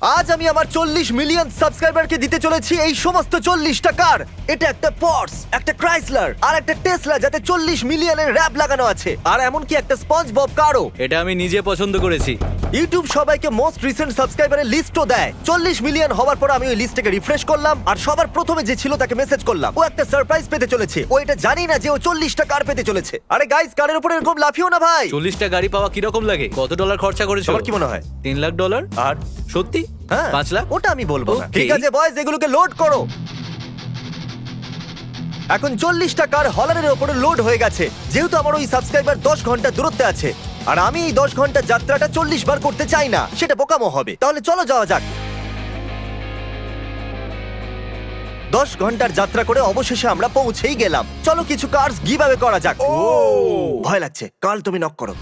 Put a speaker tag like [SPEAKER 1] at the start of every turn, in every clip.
[SPEAKER 1] আজ আমি আমার 40 মিলিয়ন সাবস্ক্রাইবারকে দিতে চলেছি এই সমস্ত 40টা কার। এটা একটা পর্স, একটা ক্রাইসলার আর একটা টেসলা, যাতে 40 মিলিয়নের র‍্যাপ লাগানো আছে, আর এমনকি একটা স্পঞ্জ বব কারও।
[SPEAKER 2] এটা আমি নিজে পছন্দ করেছি।
[SPEAKER 1] ইউটিউব সবাইকে মোস্ট রিসেন্ট সাবস্ক্রাইবারের লিস্টও দেয়। 40 মিলিয়ন হওয়ার পর আমি ওই লিস্টটাকে রিফ্রেশ করলাম, আর সবার প্রথমে যে ছিল তাকে মেসেজ করলাম। ও একটা সারপ্রাইজ পেতে চলেছে। ও এটা জানি না যে ও 40টা কার পেতে চলেছে। আরে গাইস, কারের উপরে এরকম লাফিও না ভাই।
[SPEAKER 2] 40টা গাড়ি পাওয়া কিরকম লাগে? কত ডলার খরচা করেছো?
[SPEAKER 1] তোমার কি মনে হয়?
[SPEAKER 2] $3 লাখ।
[SPEAKER 1] আর
[SPEAKER 2] সত্যি?
[SPEAKER 1] হ্যাঁ,
[SPEAKER 2] 5 লাখ?
[SPEAKER 1] ওটা আমি বলবো না।
[SPEAKER 2] Okay.
[SPEAKER 1] ঠিক আছে বয়েজ, এগুলোকে লোড করো। এখন 40টা কার হলারের উপরে লোড হয়ে গেছে। যেহেতু আমার ওই সাবস্ক্রাইবার 10 ঘন্টা দূরত্বে আছে, আর আমি এই 10 ঘন্টা যাত্রাটা 40 বার করতে চাই না, সেটা বোকামো হবে। তাহলে চলো যাওয়া যাক। 10 ঘন্টার যাত্রা করে অবশেষে আমরা পৌঁছেই গেলাম। চলো কিছু কার্স গিভঅ্যাওয়ে করা যাক। ভয় লাগছে। কাল তুমি নক করো।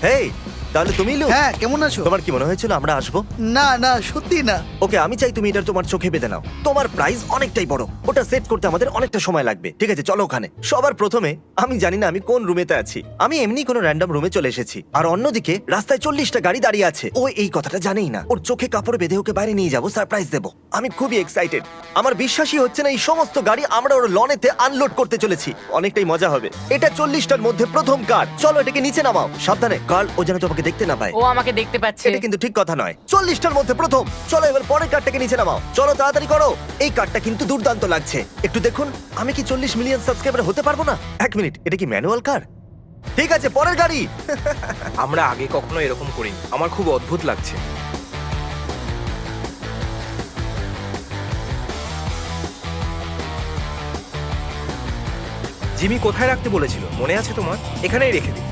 [SPEAKER 1] হেই, তাহলে তুমি লু।
[SPEAKER 3] হ্যাঁ, কেমন আছো?
[SPEAKER 1] তোমার কি মনে হয়েছিল আমরা আসবো?
[SPEAKER 3] না না, সত্যি না।
[SPEAKER 1] ওকে, আমি চাই তুমি এটা তোমার চোখে বেঁধে নাও। তোমার প্রাইস অনেকটাই বড়, ওটা সেট করতে আমাদের অনেকটা সময় লাগবে। ঠিক আছে, চলো ওখানে। সবার প্রথমে আমি জানি না আমি কোন রুমেতে আছি। আমি এমনি কোনো র্যান্ডম রুমে চলে এসেছি, আর অন্যদিকে রাস্তায় 40টা গাড়ি দাঁড়িয়ে আছে। ও এই কথাটা জানেই না। ওর চোখে কাপড় বেঁধে ওকে বাইরে নিয়ে যাবো, সারপ্রাইজ দেবো। আমি খুবই এক্সাইটেড। আমার বিশ্বাসই হচ্ছে না এই সমস্ত গাড়ি আমরা ওর লনেতে আনলোড করতে চলেছি। অনেকটাই মজা হবে। এটা 40টার মধ্যে প্রথম কার। চলো এটাকে নিচে নামাও। সাবধানে, কার্ল, ও যেন তোমাকে দেখতে না পায়।
[SPEAKER 4] ও আমাকে দেখতে পাচ্ছে।
[SPEAKER 1] এটা কিন্তু ঠিক কথা নয়। 40টার মধ্যে প্রথম। চলো এবার পরের কার্ডটাকে নিচে নামাও। চলো তাড়াতাড়ি করো। এই কার্ডটা কিন্তু দুর্দান্ত লাগছে। একটু দেখুন, আমি কি 40 মিলিয়ন সাবস্ক্রাইবার হতে পারবো না? এক মিনিট, এটা কি ম্যানুয়াল কার? ঠিক আছে, পরের গাড়ি।
[SPEAKER 5] আমরা আগে কখনো এরকম করিনি। আমার খুব অদ্ভুত লাগছে। জিমি কোথায় রাখতে বলেছিল মনে আছে তোমার? এখানেই রেখে দিই।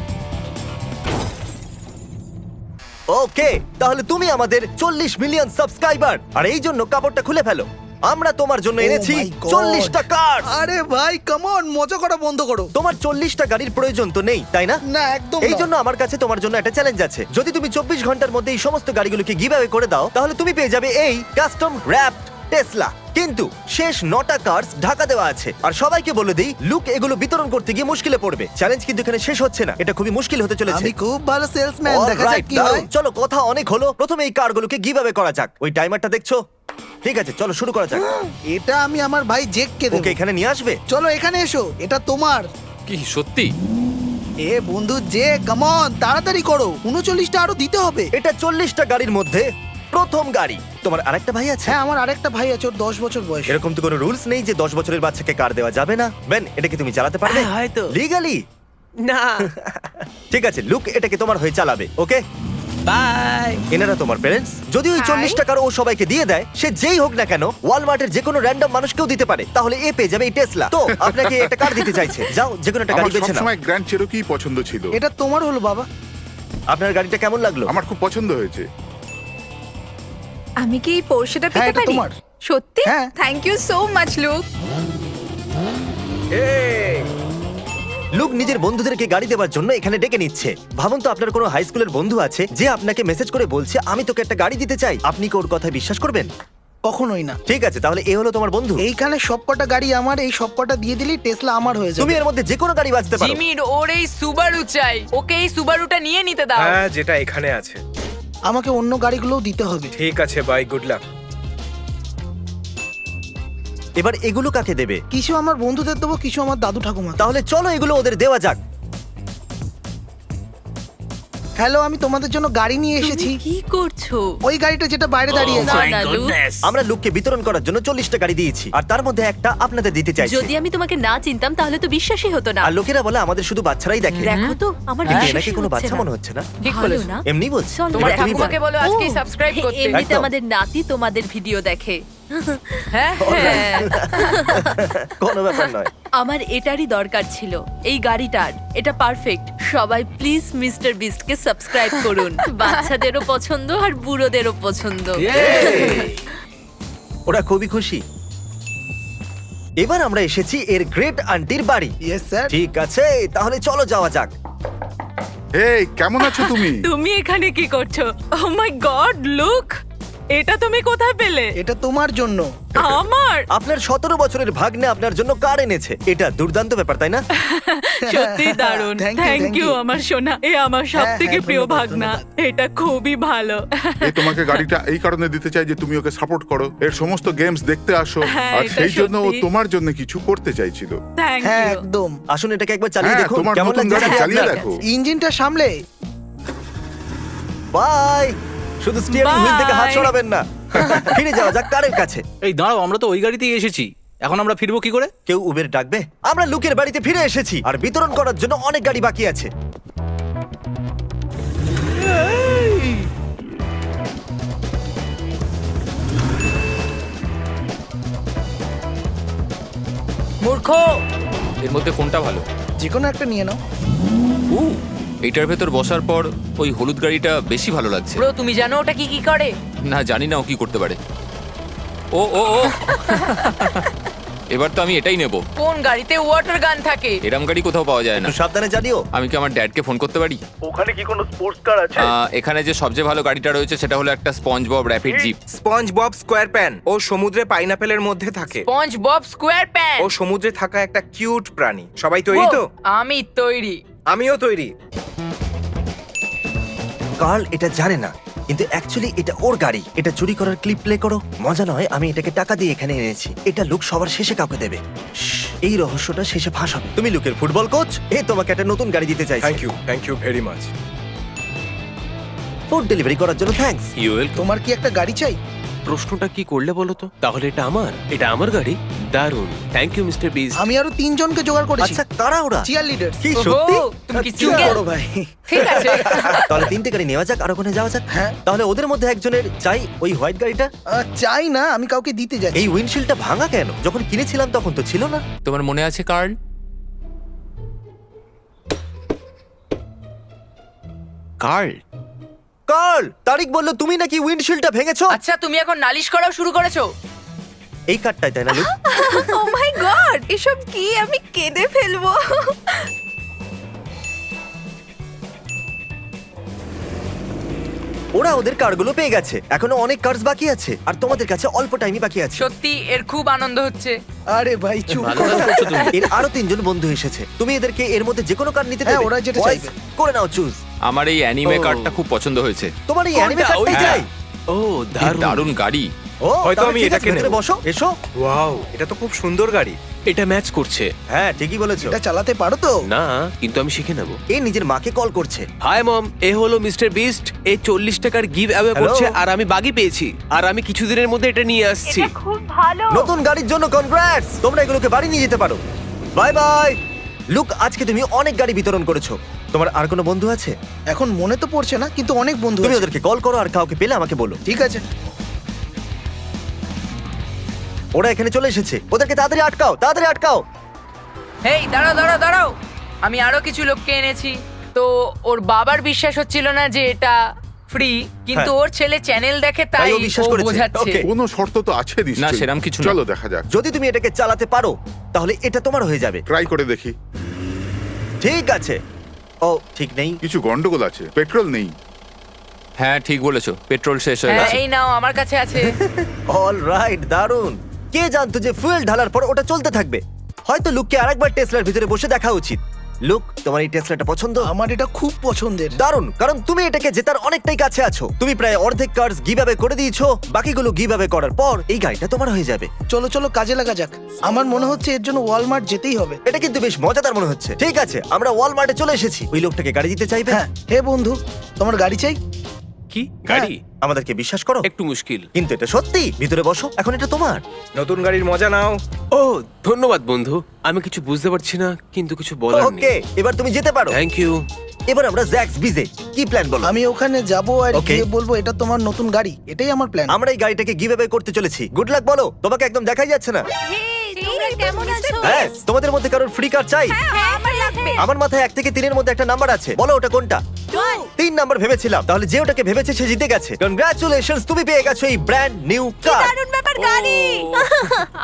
[SPEAKER 1] ওকে, তাহলে তুমি আমাদের 40 মিলিয়ন সাবস্ক্রাইবার, আর এই জন্য কাপড়টা খুলে ফেলো। আমরা তোমার জন্য
[SPEAKER 3] Oh
[SPEAKER 1] এনেছি
[SPEAKER 3] my God!
[SPEAKER 1] 40টা কার।
[SPEAKER 3] আরে ভাই, কাম অন, মজা করা বন্ধ করো।
[SPEAKER 1] তোমার 40টা গাড়ির প্রয়োজন তো নেই, তাই না?
[SPEAKER 3] না, একদম
[SPEAKER 1] এই
[SPEAKER 3] না।
[SPEAKER 1] জন্য আমার কাছে তোমার জন্য একটা চ্যালেঞ্জ আছে। যদি তুমি 24 ঘন্টার মধ্যে এই সমস্ত গাড়িগুলোকে গিভঅ্যাওয়ে করে দাও, তাহলে তুমি পেয়ে যাবে এই কাস্টম র‍্যাপড টেসলা। কিন্তু শেষ 9টা কার্স ঢাকা দেওয়া আছে, আর সবাইকে বলে দেই, লুক এগুলো বিতরণ করতে গিয়ে মুশকিলে পড়বে। চ্যালেঞ্জ কিন্তু এখানে শেষ হচ্ছে না, এটা খুবই মুশকিল হতে চলেছে।
[SPEAKER 3] আমি খুব ভালো সেলসম্যান, দেখা যাক
[SPEAKER 1] Alright,
[SPEAKER 3] কি
[SPEAKER 1] দারুণ।
[SPEAKER 3] হয়।
[SPEAKER 1] চলো, কথা অনেক হলো। প্রথমে এই কারগুলোকে গিভঅ্যাওয়ে করা যাক। ওই টাইমারটা দেখছো? ঠিক আছে, চলো শুরু করা যাক।
[SPEAKER 3] এটা আমি আমার ভাই জেককে দেব।
[SPEAKER 1] ওকে এখানে নিয়ে আসবে।
[SPEAKER 3] চলো এখানে এসো, এটা তোমার।
[SPEAKER 2] কি সত্যি?
[SPEAKER 3] এ বন্ধু জে, কাম অন, তাড়াতাড়ি করো। 39টা আরো দিতে হবে।
[SPEAKER 1] এটা 40টা গাড়ির মধ্যে প্রথম গাড়ি। তোমার আরেকটা ভাই আছে?
[SPEAKER 3] হ্যাঁ, আমার আরেকটা ভাই আছে, ওর 10 বছর বয়স।
[SPEAKER 1] এরকম তো কোনো রুলস নেই যে 10 বছরের বাচ্চাকে কার দেওয়া যাবে না। বেন, এটাকে তুমি চালাতে পারবে?
[SPEAKER 5] হ্যাঁ, হয়তো।
[SPEAKER 1] লিগালি?
[SPEAKER 5] না।
[SPEAKER 1] ঠিক আছে, লুক এটাকে তোমার হয়ে চালাবে। ওকে,
[SPEAKER 5] বাই।
[SPEAKER 1] এনারা তোমার প্যারেন্টস। যদি ওই 40 টাকার ও সবাইকে দিয়ে দেয়, সে যেই হোক না কেন, ওয়ালমার্টের যে কোনো র্যান্ডম মানুষকেও দিতে পারে, তাহলে এ পেয়ে যাবে এই টেসলা। তো আপনাকে একটা কার দিতে চাইছে। যাও, যে কোনো একটা গাড়ি
[SPEAKER 6] আমার
[SPEAKER 1] বেছে নাও।
[SPEAKER 6] সবসময় গ্র্যান্ড চেরোকি পছন্দ ছিল।
[SPEAKER 3] এটা তোমার হলো বাবা।
[SPEAKER 1] আপনার গাড়িটা কেমন লাগলো?
[SPEAKER 6] আমার খুব পছন্দ হয়েছে।
[SPEAKER 7] আমি কি এই পোর্শেটা
[SPEAKER 3] হ্যাঁ,
[SPEAKER 7] পেতে
[SPEAKER 3] এটা
[SPEAKER 7] পারি?
[SPEAKER 3] তোমার।
[SPEAKER 7] সত্যি?
[SPEAKER 3] হ্যাঁ।
[SPEAKER 7] Thank you so much Luke.
[SPEAKER 1] Luke নিজের বন্ধুদেরকে গাড়ি দেওয়ার জন্য এখানে ডেকে নিচ্ছে। ভাবুন তো, আপনার কোনো হাই স্কুলের বন্ধু আছে যে আপনাকে মেসেজ করে বলছে, আমি তোকে একটা গাড়ি দিতে চাই। আপনি কি ওর কথায় বিশ্বাস করবেন?
[SPEAKER 3] কখনোই না।
[SPEAKER 1] ঠিক আছে, তাহলে এ হলো তোমার বন্ধু।
[SPEAKER 3] এইখানে সবকটা গাড়ি আমার, এই সবকটা দিয়ে দিলেই টেসলা আমার হয়ে
[SPEAKER 1] তুমি
[SPEAKER 3] যাবে।
[SPEAKER 1] এর মধ্যে যে কোনো গাড়ি বাজতে পারো।
[SPEAKER 4] জিমির ওর এই সুবারু চাই। ওকে এই সুবারুটা নিয়ে নিতে দাও।
[SPEAKER 5] হ্যাঁ, যেটা এখানে আছে।
[SPEAKER 3] আমাকে অন্য গাড়িগুলোও দিতে হবে।
[SPEAKER 5] ঠিক আছে, বাই, গুড লাক।
[SPEAKER 1] এবার এগুলো কাকে দেবে?
[SPEAKER 3] কিছু আমার বন্ধুদের দেবো, কিছু আমার দাদু ঠাকুমা।
[SPEAKER 1] তাহলে চলো এগুলো ওদের দেওয়া যাক।
[SPEAKER 3] হ্যালো, আমি তোমাদের জন্য গাড়ি নিয়ে এসেছি।
[SPEAKER 7] তুমি কি করছো?
[SPEAKER 3] ওই গাড়িটা যেটা বাইরে দাঁড়িয়ে আছে।
[SPEAKER 7] না, লুক।
[SPEAKER 1] আমরা লুককে বিতরণ করার জন্য 40টা গাড়ি দিয়েছি, আর তার মধ্যে একটা আপনাদের দিতে চাইছি।
[SPEAKER 7] যদি আমি তোমাকে না চিনতাম তাহলে তো বিশ্বাসই হতো না।
[SPEAKER 1] আর লোকেরা বলে আমাদের শুধু বাচ্চারাই দেখে।
[SPEAKER 7] দেখো তো, আমার
[SPEAKER 1] কিন্তু
[SPEAKER 7] বিশ্বাসই
[SPEAKER 1] এনাকে কোনো
[SPEAKER 7] হচ্ছে
[SPEAKER 1] বাচ্চা
[SPEAKER 7] না।
[SPEAKER 1] মনে হচ্ছে না।
[SPEAKER 4] ঠিক
[SPEAKER 7] ভালো
[SPEAKER 4] বলেছো।
[SPEAKER 7] না?
[SPEAKER 1] এমনি বলছি।
[SPEAKER 7] চল,
[SPEAKER 4] তোমার
[SPEAKER 1] এবার তুমি
[SPEAKER 4] ঠাকুমাকে বলো আজকেই
[SPEAKER 7] ও,
[SPEAKER 4] সাবস্ক্রাইব করতে।
[SPEAKER 7] এমনিতে
[SPEAKER 1] একদম।
[SPEAKER 7] আমাদের নাতি তোমাদের ভিডিও দেখে।
[SPEAKER 4] হ্যাঁ,
[SPEAKER 7] হ্যাঁ।
[SPEAKER 1] কোনো ব্যাপার নয়।
[SPEAKER 7] আমার এটারই দরকার ছিল, এই গাড়িটার। এটা পারফেক্ট। সবাই প্লিজ মিস্টার বিস্টকে সাবস্ক্রাইব করুন। বাচ্চাদেরও পছন্দ আর বুড়োদেরও পছন্দ।
[SPEAKER 1] ওরা খুবই খুশি। এবার আমরা এসেছি এর গ্রেট আন্টির বাড়ি।
[SPEAKER 3] Yes sir.
[SPEAKER 1] ঠিক আছে, তাহলে চলো যাওয়া যাক।
[SPEAKER 6] এই কেমন আছো তুমি?
[SPEAKER 7] তুমি এখানে কি করছো? ও মাই গড, লুক!
[SPEAKER 4] এটা তুমি কোথায় পেলে?
[SPEAKER 3] এটা তোমার জন্য।
[SPEAKER 4] আমার
[SPEAKER 1] আপনার 17 বছরের ভাগ্নে আপনার জন্য কার এনেছে। এটা দুর্দান্ত ব্যাপার, তাই না?
[SPEAKER 4] সত্যি দারুণ।
[SPEAKER 3] Thank you,
[SPEAKER 4] thank
[SPEAKER 3] thank
[SPEAKER 4] you
[SPEAKER 3] you.
[SPEAKER 4] আমার সোনা, এ আমার সবথেকে
[SPEAKER 3] হ্যাঁ,
[SPEAKER 4] প্রিয়
[SPEAKER 3] ধন্যবাদ,
[SPEAKER 4] ভাগনা।
[SPEAKER 3] ধন্যবাদ।
[SPEAKER 4] এটা খুবই ভালো।
[SPEAKER 6] এ তোমাকে গাড়িটা এই কারণে দিতে চাই যে তুমি ওকে সাপোর্ট করো, এর সমস্ত গেমস দেখতে আসো,
[SPEAKER 4] হ্যাঁ,
[SPEAKER 6] আর
[SPEAKER 4] এটা
[SPEAKER 6] সেই জন্য ও
[SPEAKER 4] সত্যি।
[SPEAKER 6] তোমার জন্য কিছু করতে চাইছিল।
[SPEAKER 4] থ্যাংক
[SPEAKER 3] হ্যাঁ
[SPEAKER 4] ইউ।
[SPEAKER 3] একদম।
[SPEAKER 1] আসুন এটাকে একবার চালিয়ে
[SPEAKER 6] হ্যাঁ,
[SPEAKER 1] দেখুন
[SPEAKER 6] তোমার
[SPEAKER 1] কেমন
[SPEAKER 6] নতুন
[SPEAKER 1] লাগছে
[SPEAKER 6] গাড়ি চালিয়ে
[SPEAKER 1] আপনার।
[SPEAKER 6] দেখো।
[SPEAKER 3] ইঞ্জিনটা সামলে।
[SPEAKER 1] বাই। শুধু স্টিয়ারিং হুইল থেকে হাত
[SPEAKER 4] Bye.
[SPEAKER 1] সরাবেন না। ফিরে যাওয়া যাক কারের কাছে।
[SPEAKER 2] এই দাঁড়াও, আমরা তো ওই গাড়িতেই এসেছি, এখন আমরা ফিরবো কি করে?
[SPEAKER 1] কেউ উবের ডাকবে? আমরা লুকের বাড়িতে ফিরে এসেছি আর বিতরণ করার জন্য অনেক গাড়ি বাকি আছে।
[SPEAKER 4] মূর্খ।
[SPEAKER 8] এর মধ্যে কোনটা ভালো?
[SPEAKER 3] যে কোনো একটা নিয়ে নাও।
[SPEAKER 8] এইটার ভেতর বসার পর ওই হলুদ গাড়িটা বেশি ভালো লাগছে।
[SPEAKER 4] ব্রো তুমি জানো ওটা কি কি করে?
[SPEAKER 8] না, জানি না ও কি করতে পারে। ও ও ও এবার তো আমি এটাই নেব।
[SPEAKER 4] কোন গাড়িতে ওয়াটার গান থাকে?
[SPEAKER 8] এরম গাড়ি কোথাও পাওয়া যায় না।
[SPEAKER 1] একটু সাবধানে জানিও।
[SPEAKER 8] আমি কি আমার ড্যাডকে ফোন করতে পারি?
[SPEAKER 1] ওখানে কি কোনো স্পোর্টস কার আছে?
[SPEAKER 8] এখানে যে সবচেয়ে ভালো গাড়িটা রয়েছে সেটা হলো একটা SpongeBob rapid zip.
[SPEAKER 5] SpongeBob square pants ও সমুদ্রে পাইনাপেলের মধ্যে থাকে।
[SPEAKER 4] SpongeBob square pants.
[SPEAKER 5] ও সমুদ্রে থাকা একটা কিউট প্রাণী। সবাই তৈরি তো?
[SPEAKER 4] আমি তৈরি।
[SPEAKER 5] আমিও তৈরি।
[SPEAKER 1] কার্ল এটা জানে না, কিন্তু অ্যাকচুয়ালি এটা ওর গাড়ি। এটা চুরি করার ক্লিপ প্লে করো। মজা নয়, আমি এটাকে টাকা দিয়ে এখানে এনেছি। এটা লুক সবার শেষে কাউকে দেবে। শ্শ্, এই রহস্যটা শেষে ফাঁস হবে। তুমি লুকের ফুটবল কোচ, এ তোমাকে একটা নতুন গাড়ি দিতে চাইছি।
[SPEAKER 5] Thank you very much.
[SPEAKER 1] Food delivery করার জন্য থ্যাঙ্কস।
[SPEAKER 9] ইউএল,
[SPEAKER 3] তোমার কি একটা গাড়ি চাই?
[SPEAKER 9] প্রশ্নটা কি করলে বলো তো? তাহলে এটা আমার গাড়ি। দারুণ, থ্যাংক ইউ মিস্টার বিজ।
[SPEAKER 3] আমি আরো 3 জনকে জোগাড় করেছি।
[SPEAKER 1] আচ্ছা কারা ওরা?
[SPEAKER 3] Cheerleader.
[SPEAKER 1] কি
[SPEAKER 4] ওহো,
[SPEAKER 1] সত্যি?
[SPEAKER 4] তুমি কি
[SPEAKER 1] আচ্ছা,
[SPEAKER 4] single?
[SPEAKER 1] বড় ভাই।
[SPEAKER 4] ঠিক আছে।
[SPEAKER 1] তাহলে 3টে গাড়ি নেওয়া যাক আর ওখানে যাওয়া যাক।
[SPEAKER 3] হ্যাঁ।
[SPEAKER 1] তাহলে ওদের মধ্যে একজনের চাই ওই হোয়াইট গাড়িটা।
[SPEAKER 3] চাই না, আমি কাউকে দিতে যাচ্ছি।
[SPEAKER 1] এই উইন্ডশিল্ডটা ভাঙা কেন? যখন কিনেছিলাম তখন তো ছিল না।
[SPEAKER 8] তোমার মনে আছে কার্ল? কার্ল,
[SPEAKER 1] কার্ল, তারিক বলল তুমি নাকি উইন্ডশিল্ডটা ভেঙেছো।
[SPEAKER 4] আচ্ছা তুমি এখন নালিশ করাও শুরু করেছো?
[SPEAKER 1] এই কারটাই তাই না লুক?
[SPEAKER 7] ও মাই গড, এসব কি? আমি কেঁদে ফেলবো।
[SPEAKER 1] ওরা ওদের কারগুলো পেয়ে গেছে। এখনো অনেক কার্স বাকি আছে আর তোমাদের কাছে অল্প টাইমই বাকি আছে।
[SPEAKER 4] সত্যি এর খুব আনন্দ হচ্ছে।
[SPEAKER 3] আরে ভাই চুপ
[SPEAKER 9] ভালো
[SPEAKER 3] করো।
[SPEAKER 9] কাজ করছো তুমি।
[SPEAKER 1] এর আরো 3জন বন্ধু এসেছে। তুমি এদেরকে এর মধ্যে যে কোনো কার নিতে
[SPEAKER 3] হ্যাঁ,
[SPEAKER 1] দেবে?
[SPEAKER 3] ওরা যেটা
[SPEAKER 1] Boys,
[SPEAKER 3] চাইবে।
[SPEAKER 1] করে নাও চুজ।
[SPEAKER 8] আমার এই অ্যানিমে
[SPEAKER 9] ও।
[SPEAKER 8] কারটা খুব পছন্দ হয়েছে।
[SPEAKER 1] তোমার এই অ্যানিমে
[SPEAKER 9] কোনটা?
[SPEAKER 1] কারটাই
[SPEAKER 9] ওইটা?
[SPEAKER 1] চাই।
[SPEAKER 9] ও
[SPEAKER 8] কি
[SPEAKER 9] দারুণ।
[SPEAKER 8] দারুণ গাড়ি।
[SPEAKER 1] ও
[SPEAKER 5] হয়তো
[SPEAKER 1] তাহলে
[SPEAKER 5] আমি
[SPEAKER 1] ঠিক আছে,
[SPEAKER 5] এটাকে
[SPEAKER 1] ভেতরে
[SPEAKER 5] নেব।
[SPEAKER 1] বসো, এসো।
[SPEAKER 5] ওয়াও, এটা তো খুব সুন্দর গাড়ি।
[SPEAKER 9] এটা ম্যাচ করছে।
[SPEAKER 1] হ্যাঁ ঠিকই বলেছো।
[SPEAKER 3] এটা চালাতে পারো তো?
[SPEAKER 9] না, কিন্তু আমি শিখে নেব।
[SPEAKER 1] এ নিজের মাকে কল করছে।
[SPEAKER 9] হাই মম, এ হলো মিস্টার বিস্ট। এ 40 টাকার গিভ অ্যাওয়ে
[SPEAKER 1] Hello?
[SPEAKER 9] করছে আর আমি বাগি পেয়েছি। আর আমি কিছুদিনের মধ্যে এটা নিয়ে আসছি।
[SPEAKER 1] নতুন গাড়ির জন্য কনগ্রাটস। তোমরা এগুলোকে বাড়ি নিয়ে যেতে পারো। Bye bye. লুক, আজকে তুমি অনেক গাড়ি বিতরণ করেছো। তোমার আর কোনো বন্ধু আছে?
[SPEAKER 3] এখন মনে তো পড়ছে না, কিন্তু অনেক বন্ধু
[SPEAKER 1] তুমি
[SPEAKER 3] আছে।
[SPEAKER 1] ওদেরকে কল করো আর কাউকে পেলে আমাকে বলো।
[SPEAKER 3] ঠিক আছে।
[SPEAKER 1] ওরা এখানে চলে এসেছে। ওদেরকে তাড়াতাড়ি আটকাও, তাড়াতাড়ি আটকাও।
[SPEAKER 4] এই দাঁড়াও দাঁড়াও দাঁড়াও, আমি আরো কিছু লোককে এনেছি। তো ওর বাবার বিশ্বাস হচ্ছিল না যে এটা ফ্রি, কিন্তু
[SPEAKER 1] হ্যাঁ।
[SPEAKER 4] ওর ছেলে চ্যানেল দেখে তাই
[SPEAKER 1] তাই ও বিশ্বাস
[SPEAKER 4] ও
[SPEAKER 1] করেছে।
[SPEAKER 4] বোঝাচ্ছে।
[SPEAKER 1] Okay.
[SPEAKER 6] কোনো শর্ত তো আছে
[SPEAKER 8] না,
[SPEAKER 6] নিশ্চয়ই।
[SPEAKER 8] সেরম কিছু না।
[SPEAKER 6] চলো দেখা যাক,
[SPEAKER 1] যদি তুমি এটাকে চালাতে পারো তাহলে এটা তোমার হয়ে যাবে।
[SPEAKER 6] ট্রাই করে দেখি।
[SPEAKER 1] ঠিক আছে। ও ঠিক নেই।
[SPEAKER 6] কিছু গন্ডগোল আছে, পেট্রোল নেই।
[SPEAKER 8] হ্যাঁ ঠিক বলেছো, পেট্রোল শেষ হয়ে
[SPEAKER 4] হ্যাঁ
[SPEAKER 8] গেছে।
[SPEAKER 4] এই নাও, আমার কাছে আছে।
[SPEAKER 1] অল রাইট, দারুন। কে জানতো যে ফুয়েল ঢালার পর ওটা চলতে থাকবে? হয়তো লুককে আরেকবার টেসলার ভিতরে বসে দেখা উচিত। লুক, তোমার এই টেসলাটা পছন্দ?
[SPEAKER 3] আমার এটা খুব পছন্দের।
[SPEAKER 1] দারুন, কারণ তুমি এটাকে জেতার অনেকটাই কাছে আছো। তুমি প্রায় অর্ধেক কার্স গিভঅ্যাওয়ে করে দিয়েছো। বাকিগুলো গিভঅ্যাওয়ে করার পর এই গাড়িটা তোমার হয়ে যাবে।
[SPEAKER 3] চলো চলো কাজে লাগা যাক। আমার মনে হচ্ছে এর জন্য ওয়ালমার্ট যেতেই হবে।
[SPEAKER 1] এটা কিন্তু বেশ মজাদার মনে হচ্ছে। ঠিক আছে, আমরা ওয়ালমার্টে চলে এসেছি। ওই লোকটাকে গাড়ি দিতে চাইবে?
[SPEAKER 3] হ্যাঁ, হে বন্ধু, তোমার গাড়ি চাই?
[SPEAKER 9] কি গাড়ি?
[SPEAKER 1] আমাদেরকে বিশ্বাস করো।
[SPEAKER 9] একটু মুশকিল।
[SPEAKER 1] কিন্তু এটা সত্যি। ভিতরে বসো, এখন এটা তোমার।
[SPEAKER 5] নতুন গাড়ির মজা নাও।
[SPEAKER 9] ও ধন্যবাদ বন্ধু। আমি কিছু বুঝতে পারছি না, কিন্তু কিছু বলার নেই।
[SPEAKER 1] ওকে, এবার তুমি যেতে পারো।
[SPEAKER 9] Thank you.
[SPEAKER 1] এবার আমরা জ্যাক্স বিজে কি প্ল্যান বলো?
[SPEAKER 3] আমি ওখানে যাব আর
[SPEAKER 1] Okay.
[SPEAKER 3] গিয়ে বলবো এটা তোমার নতুন গাড়ি। এটাই আমার প্ল্যান।
[SPEAKER 1] আমরা এই গাড়িটাকে গিভঅ্যাওয়ে করতে চলেছি। গুড লাক বলো। তোমাকে একদম দেখাই যাচ্ছে না।
[SPEAKER 7] কেমন আছো?
[SPEAKER 1] হ্যাঁ, তোমাদের মধ্যে কারোর ফ্রি কার চাই?
[SPEAKER 7] আমার লাগবে।
[SPEAKER 1] আমার মাথায় 1 থেকে 3 এর মধ্যে একটা নাম্বার আছে। বলো ওটা কোনটা? 3 নাম্বার ভেবেছিলাম। তাহলে যে ওটাকে ভেবেছে সে জিতে গেছে। কনগ্রাচুলেশনস, তুমি পেয়ে গেছো এই ব্র্যান্ড নিউ কার।
[SPEAKER 7] দারুণ ব্যাপার, গাড়ি।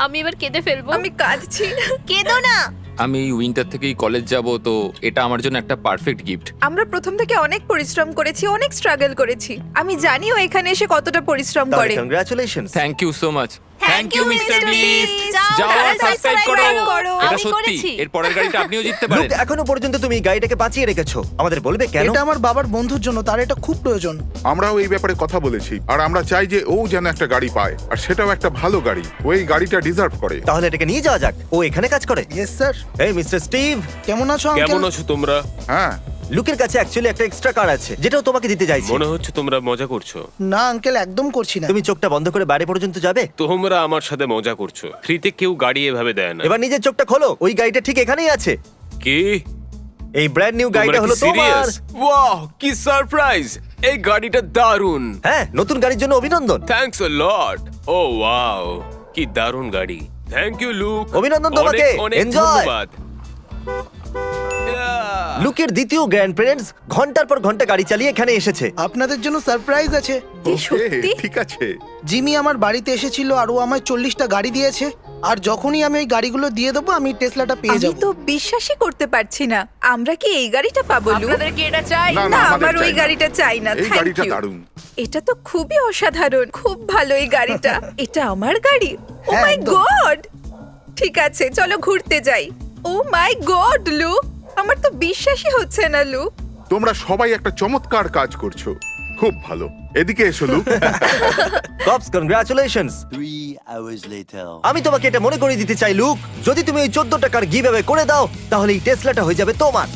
[SPEAKER 7] আমি এবার কেঁদে ফেলবো। আমি কাঁদছি। কেঁদো না।
[SPEAKER 8] আমি উইন্টার থেকেই কলেজ যাব, তো এটা আমার জন্য একটা পারফেক্ট গিফট।
[SPEAKER 10] আমরা প্রথম থেকে অনেক পরিশ্রম করেছি, অনেক স্ট্রাগল করেছি। আমি জানি ও এখানে এসে কতটা পরিশ্রম
[SPEAKER 1] তাহলে
[SPEAKER 10] করে।
[SPEAKER 1] Congratulations.
[SPEAKER 8] Thank you so much. Thank you mister Beast.
[SPEAKER 7] যাও,
[SPEAKER 8] যাও আর
[SPEAKER 7] তাড়াতাড়ি
[SPEAKER 8] সাবস্ক্রাইব করো।
[SPEAKER 7] subscribe করো।
[SPEAKER 8] এটা
[SPEAKER 7] আমি
[SPEAKER 8] সত্যি,
[SPEAKER 7] করেছি।
[SPEAKER 8] এর পরের গাড়িটা আপনিও জিততে পারেন।
[SPEAKER 1] লুক, এখনো পর্যন্ত তুমি এই গাড়িটাকে বাঁচিয়ে রেখেছো, আমাদের বলবে কেন?
[SPEAKER 3] এটা আমার বাবার বন্ধুর জন্য, তার এটা খুব প্রয়োজন।
[SPEAKER 6] আমরাও এই ব্যাপারে কথা বলেছি আর আমরা চাই যে ও যেন একটা গাড়ি পায়, আর সেটাও একটা ভালো গাড়ি। ও এই গাড়িটা ডিজার্ভ করে।
[SPEAKER 1] তাহলে এটাকে নিয়ে যাওয়া যাক। ও এখানে কাজ করে।
[SPEAKER 3] Yes sir.
[SPEAKER 1] এই মিস্টার স্টিভ,
[SPEAKER 3] কেমন আছো
[SPEAKER 9] কেমন
[SPEAKER 3] আঙ্কেল?
[SPEAKER 9] আছো তোমরা?
[SPEAKER 6] হ্যাঁ,
[SPEAKER 1] লুকের কাছে অ্যাকচুয়ালি একটা এক্সট্রা কার আছে যেটাও তোমাকে দিতে চাইছি।
[SPEAKER 9] মনে হচ্ছে তোমরা মজা করছো।
[SPEAKER 3] না আঙ্কেল, একদম করছি না।
[SPEAKER 1] তুমি চোখটা বন্ধ করে বাইরে পর্যন্ত যাবে।
[SPEAKER 9] তোমরা আমার সাথে মজা করছো। ফ্রিতে কেউ গাড়ি এভাবে দেয় না।
[SPEAKER 1] এবার নিজের চোখটা খোলো, ওই গাড়িটা ঠিক এখানেই আছে।
[SPEAKER 9] কি?
[SPEAKER 1] এই ব্র্যান্ড নিউ গাড়িটা হলো তোমার।
[SPEAKER 9] ওয়াও, কি সারপ্রাইজ! এই গাড়িটা দারুণ।
[SPEAKER 1] হ্যাঁ, নতুন গাড়ির জন্য অভিনন্দন।
[SPEAKER 9] Thanks a lot. O wow, কি দারুণ গাড়ি। Thank you Luke.
[SPEAKER 1] অভিনন্দন তোমাকে।
[SPEAKER 9] অনেক অনেক
[SPEAKER 1] Enjoy!
[SPEAKER 9] ধন্যবাদ।
[SPEAKER 1] লুকের দ্বিতীয় গ্র্যান্ড প্যারেন্টস ঘন্টার পর ঘন্টা গাড়ি চালিয়ে এখানে এসেছে।
[SPEAKER 3] আপনাদের জন্য সারপ্রাইজ আছে।
[SPEAKER 10] কি
[SPEAKER 6] ওকে,
[SPEAKER 10] সত্যি?
[SPEAKER 6] ঠিক আছে।
[SPEAKER 3] জিমি আমার বাড়িতে এসেছিল আর ও আমায় 40টা গাড়ি দিয়েছে। আর যখনই আমি ওই গাড়িগুলো দিয়ে দেবো, আমি টেসলাটা পেয়ে
[SPEAKER 10] আমি
[SPEAKER 3] যাব।
[SPEAKER 10] তো বিশ্বাসই করতে পারছি না। আমরা কি এই গাড়িটা পাবো লু?
[SPEAKER 4] আপনাদের কি এটা চাই?
[SPEAKER 6] না,
[SPEAKER 10] না,
[SPEAKER 6] আমাদের
[SPEAKER 10] আমার ওই
[SPEAKER 6] চাই না।
[SPEAKER 10] গাড়িটা চাই না।
[SPEAKER 6] এই
[SPEAKER 10] থ্যাংক
[SPEAKER 6] গাড়িটা
[SPEAKER 10] ইউ।
[SPEAKER 6] দারুণ।
[SPEAKER 10] এটা তো খুবই অসাধারণ, খুব ভালো এই গাড়িটা। এটা আমার গাড়ি? ও
[SPEAKER 3] হ্যাঁ,
[SPEAKER 10] মাই
[SPEAKER 3] একদম।
[SPEAKER 10] গড! ঠিক আছে, চলো ঘুরতে যাই। ও মাই গড লু, আমার তো বিশ্বাসই হচ্ছে না লু।
[SPEAKER 6] তোমরা সবাই একটা চমৎকার কাজ করছো, খুব ভালো। এদিকে এসো look.
[SPEAKER 1] Corps, congratulations.
[SPEAKER 11] 3 hours later.
[SPEAKER 1] আমি তোমাকে এটা মনে করিয়ে দিতে চাই লুক, যদি তুমি ওই 14 টাকার গিভঅ্যাওয়ে করে দাও তাহলে এই টেসলাটা হয়ে যাবে তোমার।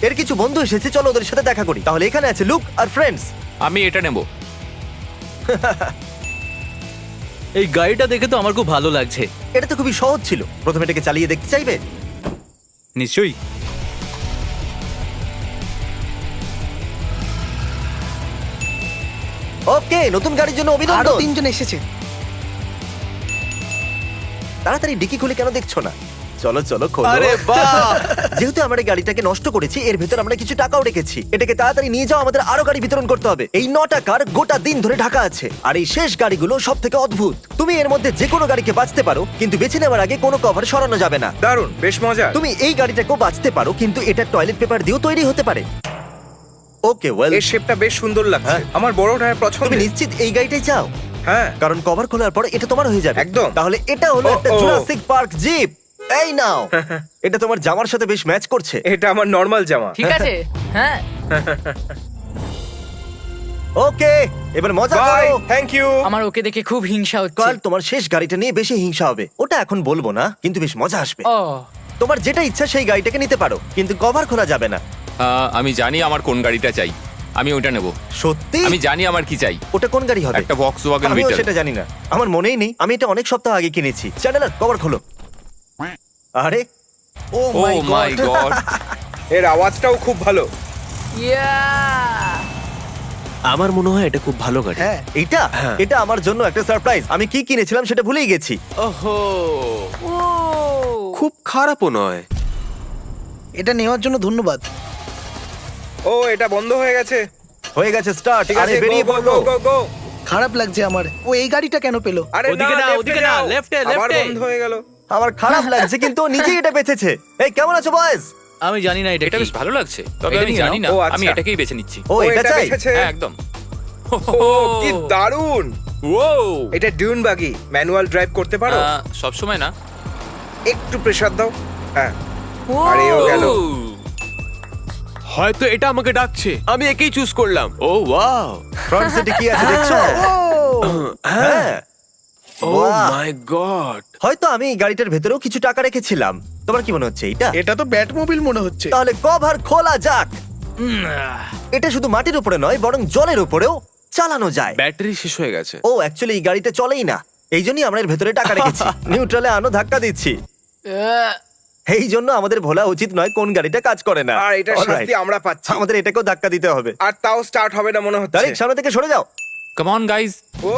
[SPEAKER 1] এর কিছু বন্ধু এসেছে, চলো ওদের সাথে দেখা করি। তাহলে এখানে আছে লুক আর ফ্রেন্ডস।
[SPEAKER 8] আমি এটা নেব।
[SPEAKER 2] এই গাড়িটা দেখে তো আমার খুব ভালো লাগছে।
[SPEAKER 1] এটা তো খুবই সহজ ছিল। প্রথমে এটাকে চালিয়ে দেখতে চাইবে?
[SPEAKER 2] নিশ্চয়ই।
[SPEAKER 1] ওকে, নতুন গাড়ির জন্য
[SPEAKER 3] আরো
[SPEAKER 1] অভিনন্দন।
[SPEAKER 3] 3জন এসেছে।
[SPEAKER 1] তাড়াতাড়ি ডিকি খুলে কেন দেখছো না? চলো চলো খোলো।
[SPEAKER 9] আরে বাহ!
[SPEAKER 1] যেহেতু আমরা এই গাড়িটাকে নষ্ট করেছি, এর ভেতর আমরা কিছু টাকাও রেখেছি। এটাকে তাড়াতাড়ি নিয়ে যাও, আমাদের আরো গাড়ি বিতরণ করতে হবে। এই 9 টাকার গোটা দিন ধরে ঢাকা আছে, আর এই শেষ গাড়িগুলো সব থেকে অদ্ভুত। তুমি এর মধ্যে যে কোনো গাড়িকে বাঁচতে পারো, কিন্তু বেছে নেওয়ার আগে কোনো কভার সরানো যাবে না।
[SPEAKER 5] দারুণ, বেশ মজার।
[SPEAKER 1] তুমি এই গাড়িটাকেও বাঁচতে পারো, কিন্তু এটা টয়লেট পেপার দিয়েও তৈরি হতে পারে। ওকে, ওয়েল,
[SPEAKER 5] এর শেপটা বেশ সুন্দর লাগছে।
[SPEAKER 1] হ্যাঁ।
[SPEAKER 5] আমার বড় টায়ার পছন্দ।
[SPEAKER 1] তুমি নিশ্চিত এই গাড়িটাই চাও?
[SPEAKER 5] হ্যাঁ,
[SPEAKER 1] কারণ কভার খোলার পর এটা তোমার হয়ে যাবে।
[SPEAKER 5] একদম।
[SPEAKER 1] তাহলে এটা হলো একটা
[SPEAKER 5] ও।
[SPEAKER 1] Jurassic park zip. এই নাও। এটা তোমার জামার সাথে বেশ ম্যাচ করছে।
[SPEAKER 5] এটা আমার নর্মাল জামা।
[SPEAKER 4] ঠিক আছে, হ্যাঁ।
[SPEAKER 1] ওকে, এবার মজা
[SPEAKER 5] বাই,
[SPEAKER 1] করো।
[SPEAKER 5] Thank you.
[SPEAKER 4] আমার ওকে দেখে খুব হিংসা হচ্ছে।
[SPEAKER 1] কাল তোমার শেষ গাড়িটা নিয়ে বেশি হিংসা হবে। ওটা এখন বলবো না, কিন্তু বেশ মজা আসবে।
[SPEAKER 4] ও,
[SPEAKER 1] তোমার যেটা ইচ্ছা সেই গাড়িটাকে নিতে পারো, কিন্তু কভার খোলা যাবে না।
[SPEAKER 8] আমি জানি আমার কোন গাড়িটা চাই, আমি ওটা নেব।
[SPEAKER 1] সত্যি?
[SPEAKER 8] আমি জানি আমার কি চাই।
[SPEAKER 1] ওটা কোন গাড়ি হবে?
[SPEAKER 8] একটা Volkswagen
[SPEAKER 1] আমিও
[SPEAKER 8] Beetle।
[SPEAKER 1] সেটা জানি না, আমার মনেই নেই। আমি এটা অনেক সপ্তাহ আগে কিনেছি। চ্যানেলার, কভার খোলো। আরে
[SPEAKER 3] ও
[SPEAKER 8] ও
[SPEAKER 3] মাই
[SPEAKER 8] মাই
[SPEAKER 3] গড!
[SPEAKER 8] গড!
[SPEAKER 5] এর আওয়াজটাও খুব ভালো।
[SPEAKER 4] ইয়া!
[SPEAKER 9] আমার মনে হয় এটা খুব ভালো গাড়ি।
[SPEAKER 3] হ্যাঁ,
[SPEAKER 1] এটা এটা আমার জন্য একটা সারপ্রাইজ। আমি কি কিনেছিলাম সেটা ভুলেই গেছি।
[SPEAKER 9] ওহো,
[SPEAKER 4] ও!
[SPEAKER 9] খুব খারাপও নয়।
[SPEAKER 3] এটা নেওয়ার জন্য ধন্যবাদ।
[SPEAKER 5] ও, এটা বন্ধ হয়ে গেছে।
[SPEAKER 1] হয়ে গেছে স্টার্ট।
[SPEAKER 5] ঠিক
[SPEAKER 1] আরে
[SPEAKER 5] আছে,
[SPEAKER 1] বেরিয়ে
[SPEAKER 5] গো
[SPEAKER 1] পড়লো।
[SPEAKER 5] গো গো গো।
[SPEAKER 3] খারাপ লাগছে আমার। ও এই গাড়িটা কেন পেলো?
[SPEAKER 5] আরে
[SPEAKER 2] ওদিকে না,
[SPEAKER 5] left-এ
[SPEAKER 2] ওদিকে না,
[SPEAKER 5] যাও।
[SPEAKER 2] left-এ,
[SPEAKER 5] আবার
[SPEAKER 2] left-এ।
[SPEAKER 5] বন্ধ হয়ে গেল।
[SPEAKER 1] আমার খারাপ লাগছে, কিন্তু ও নিজেই এটা বেঁচেছে। এই কেমন আছো বয়েজ?
[SPEAKER 2] আমি জানি না এটা
[SPEAKER 8] এটা
[SPEAKER 2] কি।
[SPEAKER 8] বেশ ভালো লাগছে, তবে
[SPEAKER 2] এটা
[SPEAKER 8] আমি
[SPEAKER 2] নিয়ে
[SPEAKER 8] জানি না।
[SPEAKER 5] নাও। ও, আচ্ছা।
[SPEAKER 8] আমি এটাকেই বেছে নিচ্ছি।
[SPEAKER 1] ও এটা চাই।
[SPEAKER 5] বেঁচেছে।
[SPEAKER 8] হ্যাঁ, একদম।
[SPEAKER 5] ও, কি দারুণ।
[SPEAKER 9] ও,
[SPEAKER 5] এটা ডিউন বাগি, ম্যানুয়াল ড্রাইভ করতে পারো?
[SPEAKER 8] সব সময় না।
[SPEAKER 5] একটু প্রেসার দাও। হ্যাঁ, আরে ও গেল।
[SPEAKER 9] হয়তো এটা আমাকে ডাকছে। আমি একেই চুজ করলাম। ও ওয়াও!
[SPEAKER 1] ফ্রন্ট সিটে কি আছে দেখছো? হ্যাঁ।
[SPEAKER 9] ও
[SPEAKER 1] বাহ।
[SPEAKER 9] মাই গড!
[SPEAKER 1] হয়তো আমি এই গাড়িটার ভেতরেও কিছু টাকা রেখেছিলাম। তোমার কি মনে হচ্ছে এটা?
[SPEAKER 3] এটা তো ব্যাটমোবিল মনে হচ্ছে।
[SPEAKER 1] তাহলে কভার খোলা যাক। এটা শুধু মাটির উপরে নয়, বরং জলের উপরেও চালানো যায়।
[SPEAKER 9] ব্যাটারি শেষ হয়ে গেছে।
[SPEAKER 1] ও অ্যাকচুয়ালি এই গাড়িটা চলেই না, এই জন্যই আমরা এর ভেতরে টাকা রেখেছি। নিউট্রালে আনো ধাক্কা দিচ্ছি। এই জন্য আমাদের ভোলা উচিত নয় কোন গাড়িটা কাজ করে না।
[SPEAKER 5] আর এটার
[SPEAKER 1] Alright,
[SPEAKER 5] শাস্তি আমরা পাচ্ছি।
[SPEAKER 1] আমাদের এটাকেও ধাক্কা দিতে হবে।
[SPEAKER 5] আর তাও স্টার্ট হবে না মনে হচ্ছে।
[SPEAKER 1] তারিক, সামনে থেকে সরে যাও।
[SPEAKER 8] Come on guys.
[SPEAKER 5] ও,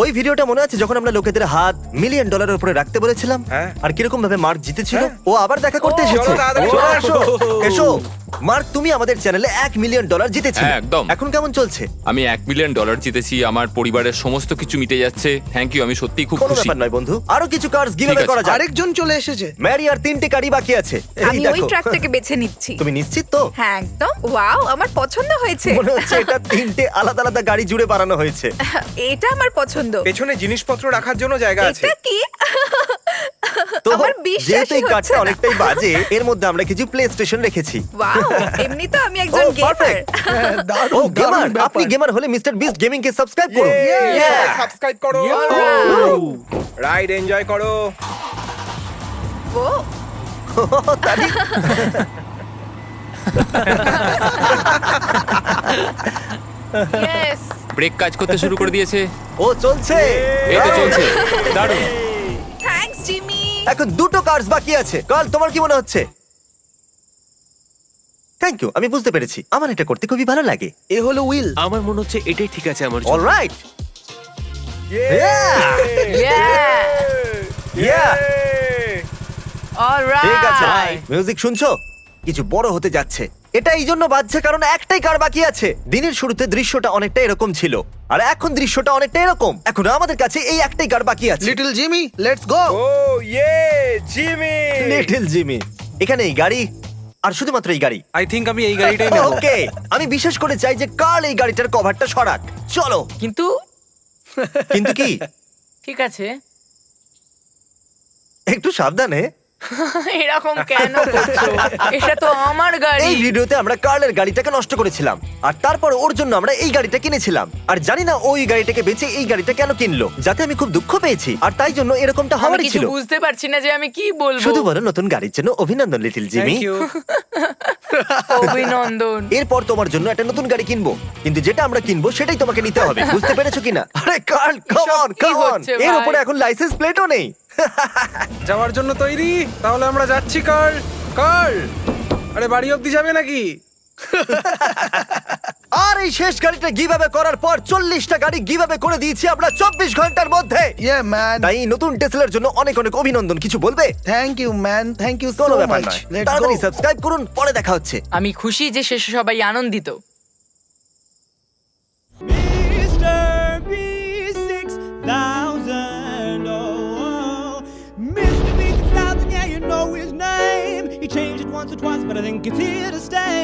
[SPEAKER 1] ওই ভিডিওটা মনে আছে যখন আমরা লোকেদের হাত $1 মিলিয়ন উপরে রাখতে বলেছিলাম?
[SPEAKER 5] হ্যাঁ।
[SPEAKER 1] আর কিরকম ভাবে মার্ক জিতেছিল?
[SPEAKER 5] হ্যাঁ।
[SPEAKER 1] ও আবার দেখা করতে
[SPEAKER 5] ও,
[SPEAKER 1] এসেছে।
[SPEAKER 5] চলো তাড়াতাড়ি
[SPEAKER 1] চলে
[SPEAKER 5] চলে
[SPEAKER 1] আসো, এসো। মার্ক, তুমি আমাদের চ্যানেলে $1 মিলিয়ন জিতেছিলে।
[SPEAKER 8] হ্যাঁ, একদম।
[SPEAKER 1] এখন কেমন চলছে?
[SPEAKER 8] আমি $1 মিলিয়ন জিতেছি, আমার পরিবারের সমস্ত কিছু মিটে যাচ্ছে। থ্যাংক ইউ, আমি সত্যিই খুব
[SPEAKER 1] কোনো
[SPEAKER 8] খুশি।
[SPEAKER 1] ব্যাপার নয় বন্ধু, আরো কিছু কার্স গিভঅ্যাওয়ে
[SPEAKER 8] ঠিক আছে।
[SPEAKER 1] করা যাক।
[SPEAKER 3] আরেকজন চলে এসেছে।
[SPEAKER 1] ম্যারি, আর 3টে গাড়ি বাকি আছে। এই
[SPEAKER 10] আমি ওই
[SPEAKER 1] দেখো।
[SPEAKER 10] ট্রাকটাকে বেছে নিচ্ছি।
[SPEAKER 1] তুমি নিশ্চিত তো?
[SPEAKER 10] হ্যাঁ একদম। ওয়াও, আমার পছন্দ হয়েছে।
[SPEAKER 1] মনে হচ্ছে এটা 3টে আলাদা আলাদা গাড়ি জুড়ে বানানো হয়েছে।
[SPEAKER 10] এটা আমার পছন্দ।
[SPEAKER 5] পেছনে জিনিসপত্র রাখার জন্য জায়গা আছে।
[SPEAKER 10] এটা কি?
[SPEAKER 1] তো
[SPEAKER 10] আমার
[SPEAKER 1] যেহেতু
[SPEAKER 10] বিশ্বাসই
[SPEAKER 1] এই
[SPEAKER 10] হচ্ছে
[SPEAKER 1] কারটা
[SPEAKER 10] না।
[SPEAKER 1] অনেকটাই বাজে, এর মধ্যে আমরা কিছু প্লে স্টেশন রেখেছি।
[SPEAKER 10] ওয়াও, এমনি তো আমি একজন
[SPEAKER 1] Oh,
[SPEAKER 10] গেমার।
[SPEAKER 1] perfect. ও গেমার, আপনি গেমার হলে মিস্টার বিস্ট গেমিং কে সাবস্ক্রাইব করুন।
[SPEAKER 5] সাবস্ক্রাইব করো, রাইড এনজয় করো।
[SPEAKER 10] ও
[SPEAKER 1] তালি।
[SPEAKER 4] ইয়েস।
[SPEAKER 8] ব্রেক কাজ করতে শুরু করে দিয়েছে।
[SPEAKER 1] ও চলছে।
[SPEAKER 8] এই তো চলছে, দারুণ।
[SPEAKER 10] Thanks Jimmy.
[SPEAKER 1] এখন 2টো কার্স বাকি আছে। কাল, তোমার কি মনে হচ্ছে? থ্যাংক ইউ, আমি বুঝতে পেরেছি। আমার এটা করতে খুবই ভালো লাগে।
[SPEAKER 3] এ হলো উইল।
[SPEAKER 9] আমার মনে হচ্ছে এটাই ঠিক আছে আমার জন্য।
[SPEAKER 1] অলরাইট। ঠিক আছে,
[SPEAKER 4] অলরাইট।
[SPEAKER 1] মিউজিক শুনছো? কিছু বড় হতে যাচ্ছে। এটা এই জন্য বাজছে কারণ একটাই কার বাকি আছে। দিনের শুরুতে দৃশ্যটা অনেকটা এরকম ছিল, আর এখন দৃশ্যটা অনেকটা এরকম। এখন আমাদের কাছে এই একটাই কার বাকি আছে।
[SPEAKER 3] Little Jimmy, let's go.
[SPEAKER 5] Oh yeah Jimmy.
[SPEAKER 1] Little Jimmy. এখানে এই গাড়ি, আর শুধুমাত্র এই গাড়ি।
[SPEAKER 2] আই থিঙ্ক আমি এই গাড়িটাই নেব।
[SPEAKER 1] ওকে, আমি বিশেষ করে চাই যে কার্ল এই গাড়িটার কভারটা সরাক। চলো।
[SPEAKER 4] কিন্তু
[SPEAKER 1] কিন্তু কি?
[SPEAKER 4] ঠিক আছে,
[SPEAKER 1] একটু সাবধানে।
[SPEAKER 4] এরকম কেন করছো? এটা তো আমার গাড়ি।
[SPEAKER 1] এই ভিডিওতে আমরা কার্লের গাড়িটাকে নষ্ট করেছিলাম, আর তারপর ওর জন্য আমরা এই গাড়িটা কিনেছিলাম। আর জানি না ওই গাড়িটাকে বেচে এই গাড়িটা কেন কিনলো, যাতে আমি খুব দুঃখ পেয়েছি, আর তাই জন্য এরকমটা
[SPEAKER 4] আমি
[SPEAKER 1] হওয়ারই
[SPEAKER 4] কিছু
[SPEAKER 1] ছিল।
[SPEAKER 4] বুঝতে পারছি না যে আমি কি বলবো।
[SPEAKER 1] শুধু বলো নতুন গাড়ির জন্য অভিনন্দন লিটল জিমি।
[SPEAKER 5] Thank you.
[SPEAKER 4] অভিনন্দন।
[SPEAKER 1] এরপর তোমার জন্য একটা নতুন গাড়ি কিনবো, কিন্তু যেটা আমরা কিনবো সেটাই তোমাকে নিতে হবে। বুঝতে পেরেছো কিনা? আরে কার্ল, কাম অন,
[SPEAKER 4] কি
[SPEAKER 1] কাম অন।
[SPEAKER 4] হচ্ছে
[SPEAKER 1] এর
[SPEAKER 4] ভাই?
[SPEAKER 1] উপরে এখন লাইসেন্স প্লেটও নেই।
[SPEAKER 5] যাওয়ার জন্য তৈরি? তাহলে আমরা যাচ্ছি। কার্ল, কার্ল, আরে বাড়ি অবধি যাবে নাকি?
[SPEAKER 1] আর এই শেষ গাড়িটা গিভঅ্যাওয়ে করার পর 40টা গাড়ি গিভঅ্যাওয়ে করে দিয়েছি আমরা 24 ঘন্টার মধ্যে।
[SPEAKER 3] ইয়ে ম্যান,
[SPEAKER 1] তাই এই নতুন টেসলার জন্য অনেক অনেক অভিনন্দন। কিছু বলবে?
[SPEAKER 3] Thank you man, thank you so
[SPEAKER 1] কোনো ব্যাপার
[SPEAKER 3] মাচ।
[SPEAKER 1] নয়,
[SPEAKER 3] লেটস গো।
[SPEAKER 1] তাড়াতাড়ি সাবস্ক্রাইব করুন, পরে দেখা হচ্ছে।
[SPEAKER 4] আমি খুশি যে শেষে সবাই আনন্দিত।
[SPEAKER 12] Mr. B6000, oh, Mr. B6000, yeah, you know his name. He changed it once or twice, but I think it's here to stay.